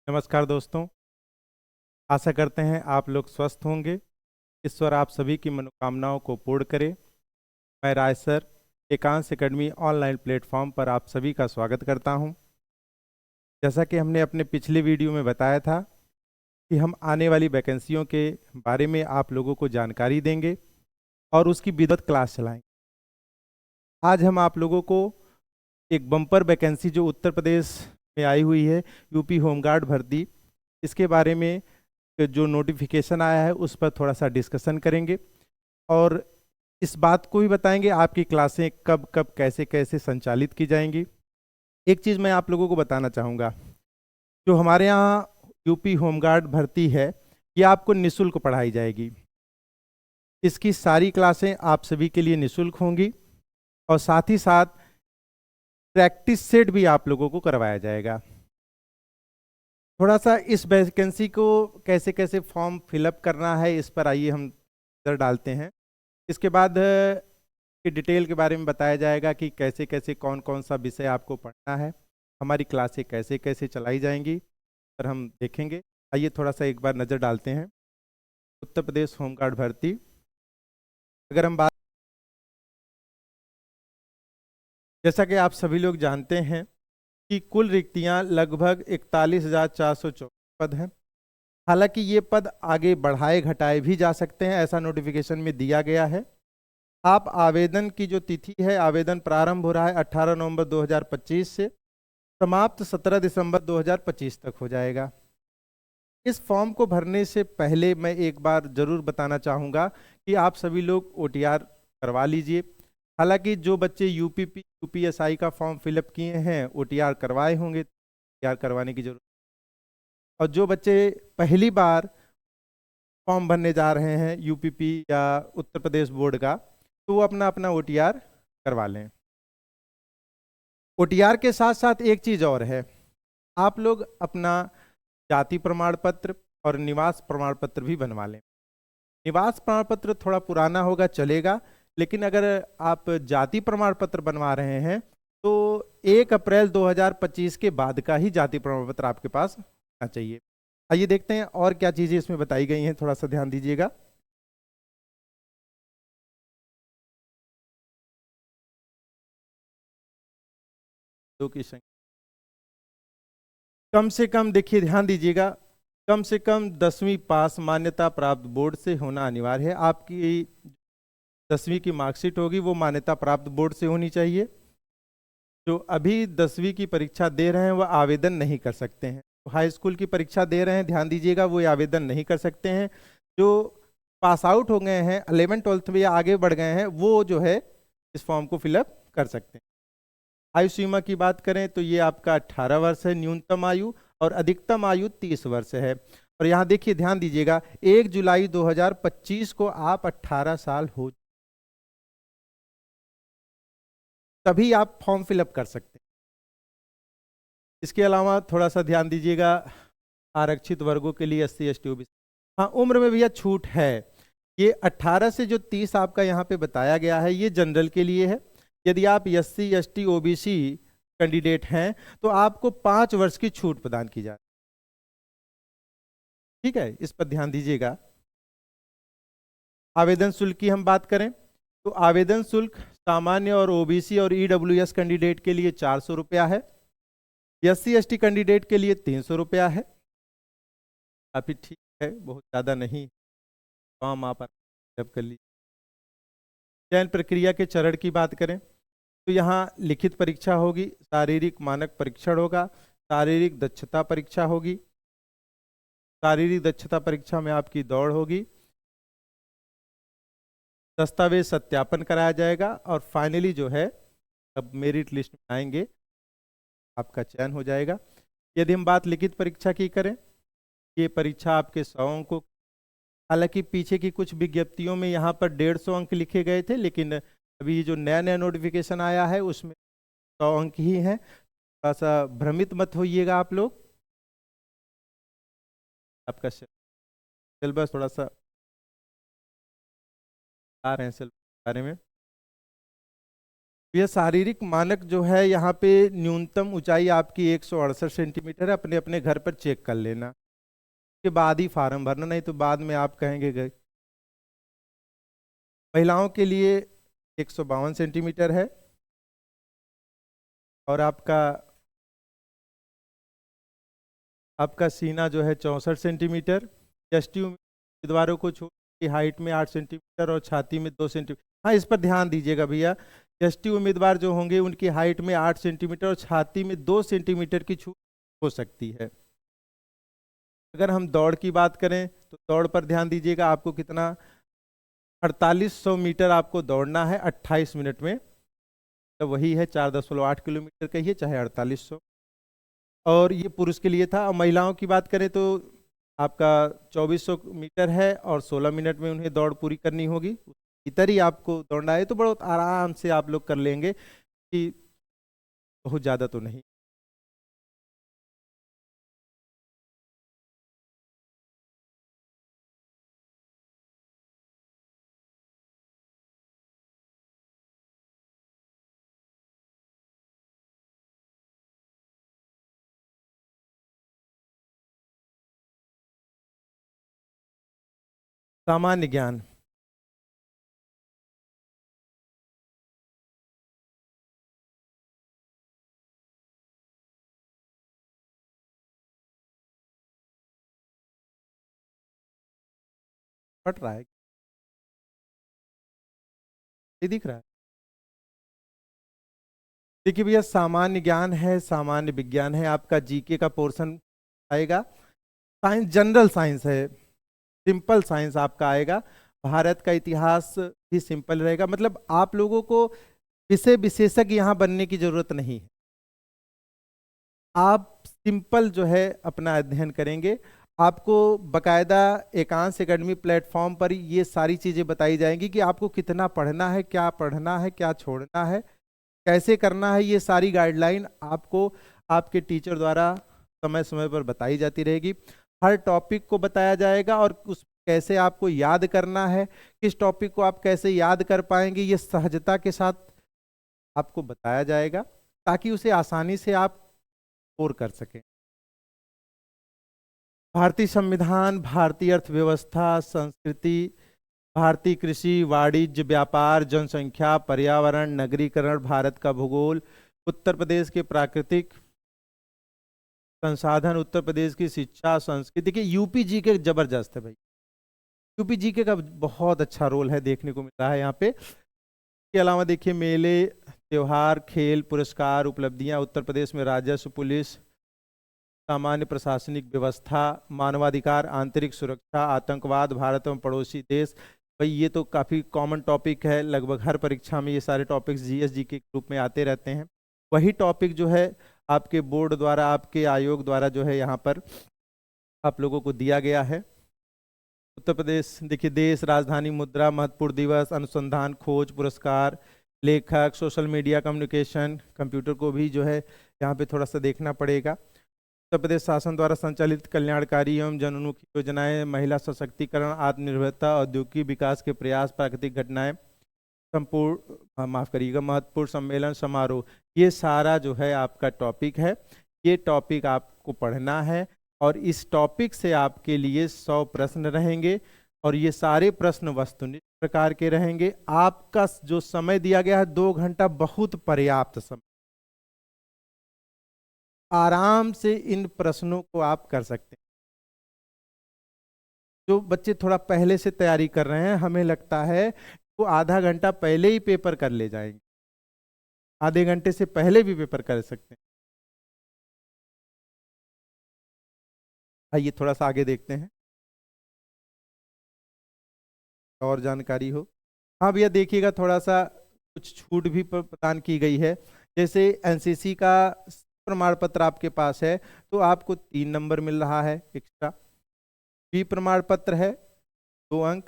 नमस्कार दोस्तों। आशा करते हैं आप लोग स्वस्थ होंगे। ईश्वर आप सभी की मनोकामनाओं को पूर्ण करे। मैं राय सर एकांश एकेडमी ऑनलाइन प्लेटफॉर्म पर आप सभी का स्वागत करता हूं। जैसा कि हमने अपने पिछले वीडियो में बताया था कि हम आने वाली वैकेंसियों के बारे में आप लोगों को जानकारी देंगे और उसकी विधिवत क्लास चलाएंगे। आज हम आप लोगों को एक बम्पर वैकेंसी जो उत्तर प्रदेश में आई हुई है, यूपी होमगार्ड भर्ती, इसके बारे में जो नोटिफिकेशन आया है उस पर थोड़ा सा डिस्कशन करेंगे और इस बात को भी बताएंगे आपकी क्लासें कब कब कैसे कैसे संचालित की जाएंगी। एक चीज़ मैं आप लोगों को बताना चाहूँगा, जो हमारे यहाँ यूपी होमगार्ड भर्ती है ये आपको निःशुल्क पढ़ाई जाएगी। इसकी सारी क्लासें आप सभी के लिए निःशुल्क होंगी और साथ ही साथ प्रैक्टिस सेट भी आप लोगों को करवाया जाएगा। थोड़ा सा इस वैकेंसी को कैसे कैसे फॉर्म फिलअप करना है इस पर आइए हम नज़र डालते हैं। इसके बाद की डिटेल के बारे में बताया जाएगा कि कैसे कैसे कौन कौन सा विषय आपको पढ़ना है, हमारी क्लासें कैसे कैसे चलाई जाएंगी पर हम देखेंगे। आइए थोड़ा सा एक बार नज़र डालते हैं उत्तर प्रदेश होमगार्ड भर्ती। अगर हम बात, जैसा कि आप सभी लोग जानते हैं कि कुल रिक्तियां लगभग 41,424 पद हैं। हालांकि ये पद आगे बढ़ाए घटाए भी जा सकते हैं, ऐसा नोटिफिकेशन में दिया गया है। आप आवेदन की जो तिथि है, आवेदन प्रारंभ हो रहा है 18 नवंबर 2025 से, समाप्त 17 दिसंबर 2025 तक हो जाएगा। इस फॉर्म को भरने से पहले मैं एक बार जरूर बताना चाहूँगा कि आप सभी लोग ओटीआर करवा लीजिए। हालांकि जो बच्चे यूपीएसआई का फॉर्म फिलअप किए हैं ओटीआर करवाए होंगे, ओटीआर करवाने की जरूरत। और जो बच्चे पहली बार फॉर्म भरने जा रहे हैं यूपीपी या उत्तर प्रदेश बोर्ड का, तो वो अपना अपना ओटीआर करवा लें। ओटीआर के साथ साथ एक चीज़ और है, आप लोग अपना जाति प्रमाण पत्र और निवास प्रमाण पत्र भी बनवा लें। निवास प्रमाण पत्र थोड़ा पुराना होगा चलेगा, लेकिन अगर आप जाति प्रमाण पत्र बनवा रहे हैं तो 1 अप्रैल 2025 के बाद का ही जाति प्रमाण पत्र आपके पास होना चाहिए। आइए देखते हैं और क्या चीज़ें इसमें बताई गई हैं, थोड़ा सा ध्यान दीजिएगा। दो की संख्या कम से कम, देखिए ध्यान दीजिएगा, कम से कम 10वीं पास मान्यता प्राप्त बोर्ड से होना अनिवार्य है। आपकी 10वीं की मार्कशीट होगी वो मान्यता प्राप्त बोर्ड से होनी चाहिए। जो अभी 10वीं की परीक्षा दे रहे हैं वह आवेदन नहीं कर सकते हैं। हाई स्कूल की परीक्षा दे रहे हैं, ध्यान दीजिएगा, वो आवेदन नहीं कर सकते हैं। जो पास आउट हो गए हैं 11th-12th में या आगे बढ़ गए हैं वो जो है इस फॉर्म को फिलअप कर सकते हैं। आयु सीमा की बात करें तो ये आपका 18 वर्ष है न्यूनतम आयु, और अधिकतम आयु 30 वर्ष है। और यहाँ देखिए ध्यान दीजिएगा, 1 जुलाई 2025 को आप 18 साल हो तभी आप फॉर्म फिलअप कर सकते हैं। इसके अलावा थोड़ा सा ध्यान दीजिएगा, आरक्षित वर्गों के लिए SC ST OBC, हाँ उम्र में भैया छूट है। ये 18 से जो 30 आपका यहाँ पे बताया गया है ये जनरल के लिए है। यदि आप SC ST OBC कैंडिडेट हैं तो आपको 5 वर्ष की छूट प्रदान की जाए। ठीक है, इस पर ध्यान दीजिएगा। आवेदन शुल्क की हम बात करें तो आवेदन शुल्क सामान्य और OBC और EWS कैंडिडेट के लिए 400 रुपया है। SC ST कैंडिडेट के लिए 300 रुपया है। काफ़ी ठीक है, बहुत ज़्यादा नहीं। फॉर्म आप फिलअप कर लीजिए। चयन प्रक्रिया के चरण की बात करें तो यहाँ लिखित परीक्षा होगी, शारीरिक मानक परीक्षण होगा, शारीरिक दक्षता परीक्षा होगी। शारीरिक दक्षता परीक्षा में आपकी दौड़ होगी, दस्तावेज सत्यापन कराया जाएगा और फाइनली जो है अब मेरिट लिस्ट में आएंगे आपका चयन हो जाएगा। यदि हम बात लिखित परीक्षा की करें, ये परीक्षा आपके 100 अंकों, हालांकि पीछे की कुछ विज्ञप्तियों में यहाँ पर 150 अंक लिखे गए थे, लेकिन अभी जो नया नया नोटिफिकेशन आया है उसमें 100 अंक ही हैं। थोड़ा सा भ्रमित मत होइएगा आप लोग। आपका सिलेबस थोड़ा सा आ रहे हैं सिलेबस के बारे में। यह शारीरिक मानक जो है यहाँ पे न्यूनतम ऊंचाई आपकी 168 सेंटीमीटर है। अपने अपने घर पर चेक कर लेना, के बाद ही फार्म भरना, नहीं तो बाद में आप कहेंगे महिलाओं के लिए 152 सेंटीमीटर है। और आपका आपका सीना जो है 64 सेंटीमीटर। एसटी उम्मीदवारों को छोड़ की हाइट में 8 सेंटीमीटर और छाती में 2 सेंटीमीटर। हाँ, इस पर ध्यान दीजिएगा भैया, एसटी उम्मीदवार जो होंगे उनकी हाइट में 8 सेंटीमीटर और छाती में 2 सेंटीमीटर की छूट हो सकती है। अगर हम दौड़ की बात करें तो दौड़ पर ध्यान दीजिएगा, आपको कितना 4800 मीटर आपको दौड़ना है 28 मिनट में। तो वही है 4.8 किलोमीटर कहिए चाहे 4800। और ये पुरुष के लिए था। और महिलाओं की बात करें तो आपका 2400 मीटर है और 16 मिनट में उन्हें दौड़ पूरी करनी होगी। इधर ही आपको दौड़ना है तो बहुत आराम से आप लोग कर लेंगे, कि बहुत ज़्यादा तो नहीं। सामान्य ज्ञान। पढ़ रहा है, ये दिख रहा है। देखिए भैया, सामान्य ज्ञान है, सामान्य विज्ञान है, आपका जीके का पोर्शन आएगा। साइंस जनरल साइंस है, सिंपल साइंस आपका आएगा। भारत का इतिहास भी सिंपल रहेगा। मतलब आप लोगों को विषय विशेषज्ञ यहाँ बनने की जरूरत नहीं है। आप सिंपल जो है अपना अध्ययन करेंगे। आपको बकायदा एकांश एकेडमी प्लेटफॉर्म पर ये सारी चीज़ें बताई जाएंगी कि आपको कितना पढ़ना है, क्या पढ़ना है, क्या छोड़ना है, कैसे करना है। ये सारी गाइडलाइन आपको आपके टीचर द्वारा समय समय पर बताई जाती रहेगी। हर टॉपिक को बताया जाएगा और उस कैसे आपको याद करना है, किस टॉपिक को आप कैसे याद कर पाएंगे, ये सहजता के साथ आपको बताया जाएगा, ताकि उसे आसानी से आप स्कोर कर सकें। भारतीय संविधान, भारतीय अर्थव्यवस्था, संस्कृति, भारतीय कृषि, वाणिज्य, व्यापार, जनसंख्या, पर्यावरण, नगरीकरण, भारत का भूगोल, उत्तर प्रदेश के प्राकृतिक संसाधन, उत्तर प्रदेश की शिक्षा संस्कृति। देखिए यूपी जी के जबरदस्त है भाई, यूपी जी के का बहुत अच्छा रोल है देखने को मिल रहा है यहाँ पे। इसके अलावा देखिए मेले, त्योहार, खेल, पुरस्कार, उपलब्धियां, उत्तर प्रदेश में राजस्व, पुलिस, सामान्य प्रशासनिक व्यवस्था, मानवाधिकार, आंतरिक सुरक्षा, आतंकवाद, भारत एवं पड़ोसी देश। भाई ये तो काफ़ी कॉमन टॉपिक है, लगभग हर परीक्षा में ये सारे टॉपिक्स जीएस जी के ग्रुप में आते रहते हैं। वही टॉपिक जो है आपके बोर्ड द्वारा, आपके आयोग द्वारा जो है यहाँ पर आप लोगों को दिया गया है। उत्तर प्रदेश देखिए, देश, राजधानी, मुद्रा, महत्वपूर्ण दिवस, अनुसंधान, खोज, पुरस्कार, लेखक, सोशल मीडिया, कम्युनिकेशन, कंप्यूटर को भी जो है यहाँ पे थोड़ा सा देखना पड़ेगा। उत्तर प्रदेश शासन द्वारा संचालित कल्याणकारी एवं जनोन्मुखी योजनाएं, महिला सशक्तिकरण, आत्मनिर्भरता, औद्योगिक विकास के प्रयास, प्राकृतिक घटनाएं, संपूर्ण माफ करिएगा महत्वपूर्ण सम्मेलन, समारोह, ये सारा जो है आपका टॉपिक है। ये टॉपिक आपको पढ़ना है और इस टॉपिक से आपके लिए 100 प्रश्न रहेंगे और ये सारे प्रश्न वस्तुनिष्ठ प्रकार के रहेंगे। आपका जो समय दिया गया है 2 घंटा बहुत पर्याप्त समय, आराम से इन प्रश्नों को आप कर सकते हैं। जो बच्चे थोड़ा पहले से तैयारी कर रहे हैं, हमें लगता है वो आधा घंटा पहले ही पेपर कर ले जाएंगे, आधे घंटे से पहले भी पेपर कर सकते हैं। आइए थोड़ा सा आगे देखते हैं और जानकारी हो। हाँ भैया देखिएगा, थोड़ा सा कुछ छूट भी प्रदान की गई है। जैसे एनसीसी का प्रमाण पत्र आपके पास है तो आपको 3 नंबर मिल रहा है एक्स्ट्रा। बी प्रमाण पत्र है 2 अंक,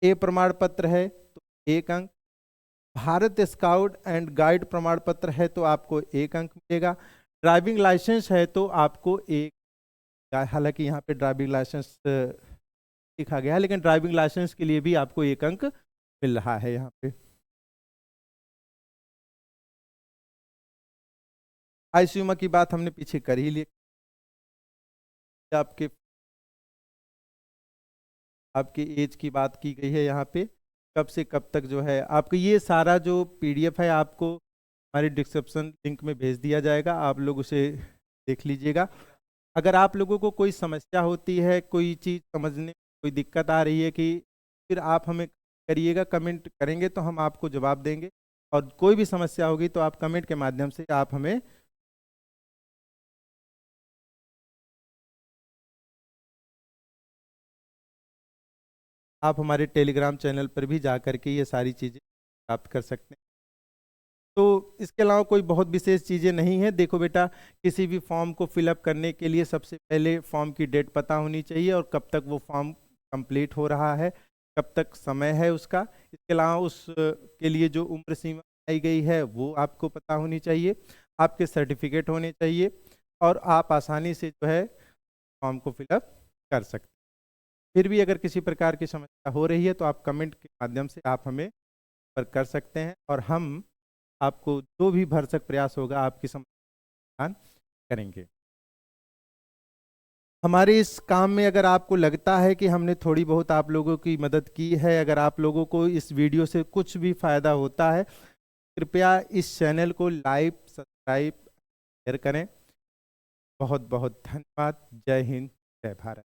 ए प्रमाण पत्र है तो 1 अंक, भारत स्काउट एंड गाइड प्रमाण पत्र है तो आपको 1 अंक मिलेगा। ड्राइविंग लाइसेंस है तो आपको 1, हालांकि यहाँ पे ड्राइविंग लाइसेंस लिखा गया है लेकिन ड्राइविंग लाइसेंस के लिए भी आपको 1 अंक मिल रहा है यहाँ पे। आईसीयूमा की बात हमने पीछे कर ही ली। आपके आपकी एज की बात की गई है यहाँ पे, कब से कब तक जो है आपको ये सारा जो पीडीएफ है आपको हमारे डिस्क्रिप्शन लिंक में भेज दिया जाएगा, आप लोग उसे देख लीजिएगा। अगर आप लोगों को कोई समस्या होती है, कोई चीज़ समझने में कोई दिक्कत आ रही है कि, फिर आप हमें करिएगा, कमेंट करेंगे तो हम आपको जवाब देंगे। और कोई भी समस्या होगी तो आप कमेंट के माध्यम से आप हमें आप हमारे टेलीग्राम चैनल पर भी जा कर के ये सारी चीज़ें प्राप्त कर सकते हैं। तो इसके अलावा कोई बहुत विशेष चीज़ें नहीं है। देखो बेटा, किसी भी फॉर्म को फिलअप करने के लिए सबसे पहले फॉर्म की डेट पता होनी चाहिए और कब तक वो फॉर्म कंप्लीट हो रहा है, कब तक समय है उसका। इसके अलावा उस के लिए जो उम्र सीमा आई गई है वो आपको पता होनी चाहिए, आपके सर्टिफिकेट होने चाहिए और आप आसानी से जो है फॉर्म को फिलअप कर सकते हैं। फिर भी अगर किसी प्रकार की समस्या हो रही है तो आप कमेंट के माध्यम से आप हमें पर कर सकते हैं और हम आपको जो भी भरसक प्रयास होगा आपकी समाधान करेंगे। हमारे इस काम में अगर आपको लगता है कि हमने थोड़ी बहुत आप लोगों की मदद की है, अगर आप लोगों को इस वीडियो से कुछ भी फायदा होता है, कृपया इस चैनल को लाइक, सब्सक्राइब, शेयर करें। बहुत बहुत धन्यवाद। जय हिंद, जय भारत।